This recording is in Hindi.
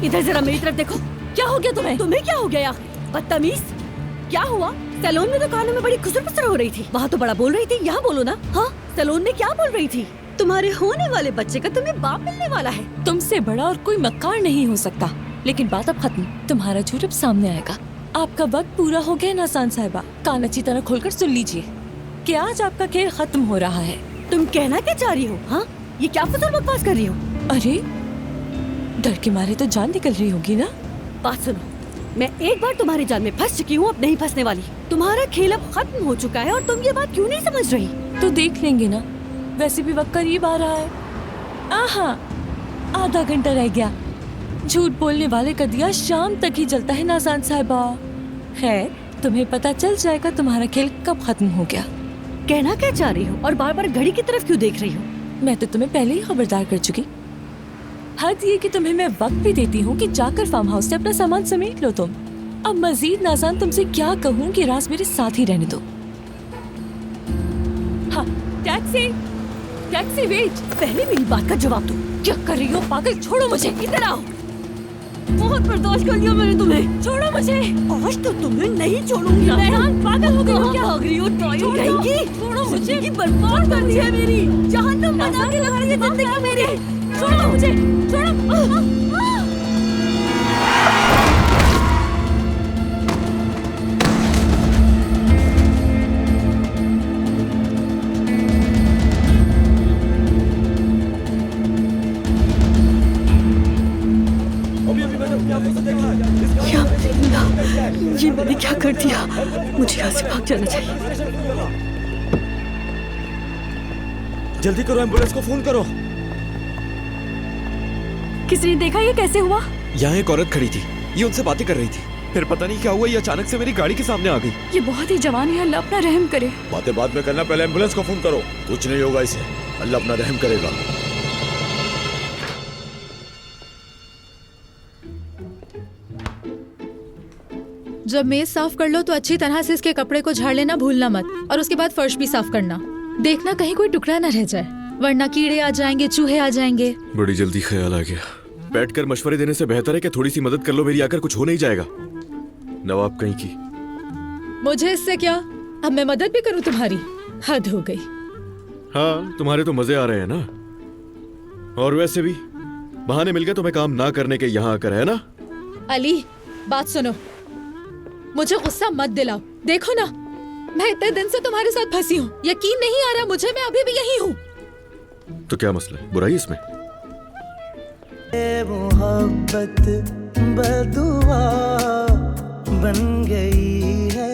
इधर जरा मेरी तरफ देखो। क्या हो गया तुम्हें? तुम्हें क्या हो गया यार? बदतमीज। क्या हुआ? सैलून में तो कानों में बड़ी खुसर पुसर हो रही थी। वहाँ तो बड़ा बोल रही थी, यहाँ बोलो ना। हाँ, सैलून में क्या बोल रही थी? तुम्हारे होने वाले बच्चे का तुम्हें बाप मिलने वाला है। तुमसे बड़ा और कोई मक्कार नहीं हो सकता। लेकिन बात अब खत्म। तुम्हारा झूठ अब सामने आएगा। आपका वक्त पूरा हो गया नासान साहिबा। कान अच्छी तरह खोलकर सुन लीजिए कि आज आपका खेल खत्म हो रहा है। तुम कहना क्या चाह रही हो? हाँ, ये क्या फजूल बकवास कर रही हो? अरे, डर के मारे तो जान निकल रही होगी ना। बात सुनो, मैं एक बार तुम्हारी जान में फंस चुकी हूँ, अब नहीं फंसने वाली। तुम्हारा खेल अब खत्म हो चुका है और तुम ये बात क्यों नहीं समझ रही? तो देख लेंगे ना। वैसे भी वक्त करीब आ रहा है। आहा, आधा घंटा रह गया। झूठ बोलने वाले का दिया शाम तक ही जलता है नासान साहिबा। है, तुम्हें पता चल जाएगा तुम्हारा खेल कब खत्म हो गया। कहना क्या चाह रही हो और बार बार घड़ी की तरफ क्यों देख रही हो? मैं तो तुम्हें पहले ही खबरदार कर चुकी। हद ये कि तुम्हें मैं वक्त भी देती हूँ कि जाकर फार्म हाउस से अपना सामान समेट लो तुम। अब मजीद नासान तुमसे क्या कहूँ कि राज मेरे साथ ही रहने दो। हाँ, टैक्सी टैक्सी वेट। पहले मेरी बात का जवाब दो। क्या कर रही हो पागल? छोड़ो मुझे। इधर आओ। बहुत बर्दाश्त कर लिया मैंने तुम्हें। छोड़ो मुझे। आज तो तुम्हें नहीं छोड़ूंगी मैं। नासान, पागल हो गई हो क्या? भाग रही हो? ट्रायल छोड़ो, करेंगी? छोड़ो मुझे। जिंदगी बर्बाद कर दी है मेरी। जहन्नम बना के लगा रही है जिंदगी मेरी। छोड़ो मुझे, छोड़ो। ये मैंने क्या कर दिया? मुझे यहाँ से भाग जाना चाहिए। जल्दी करो, एम्बुलेंस को फोन करो। किसी ने देखा ये कैसे हुआ? यहाँ एक औरत खड़ी थी, ये उनसे बातें कर रही थी। फिर पता नहीं क्या हुआ, ये अचानक से मेरी गाड़ी के सामने आ गई। ये बहुत ही जवान है, अल्लाह अपना रहम करे। बातें बाद में करना, पहले एम्बुलेंस को फोन करो। कुछ नहीं होगा इसे, अल्लाह अपना रहम करेगा। जब मेज साफ कर लो तो अच्छी तरह से इसके कपड़े को झाड़ लेना भूलना मत, और उसके बाद फर्श भी साफ करना। देखना कहीं कोई टुकड़ा न रह जाए, वरना कीड़े आ जाएंगे, चूहे आ जाएंगे। बड़ी जल्दी ख्याल आ गया। बैठकर मशवरे देने से बेहतर है कि थोड़ी सी मदद कर लो मेरी, आकर कुछ हो नहीं जाएगा। नवाब कहीं की। मुझे इससे क्या? अब मैं मदद भी करूं तुम्हारी? हद हो गई। हाँ, तुम्हारे तो मजे आ रहे हैं ना। और वैसे भी बहाने मिल गए तुम्हें काम ना करने के यहाँ आकर, है ना? अली, बात सुनो, मुझे गुस्सा मत दिलाओ। देखो ना, मैं इतने दिन से तुम्हारे साथ फंसी हूँ। यकीन नहीं आ रहा मुझे, मैं अभी भी यही हूँ। तो क्या मसला है? बुराई इसमें? मोहब्बत बदुआ बन गई है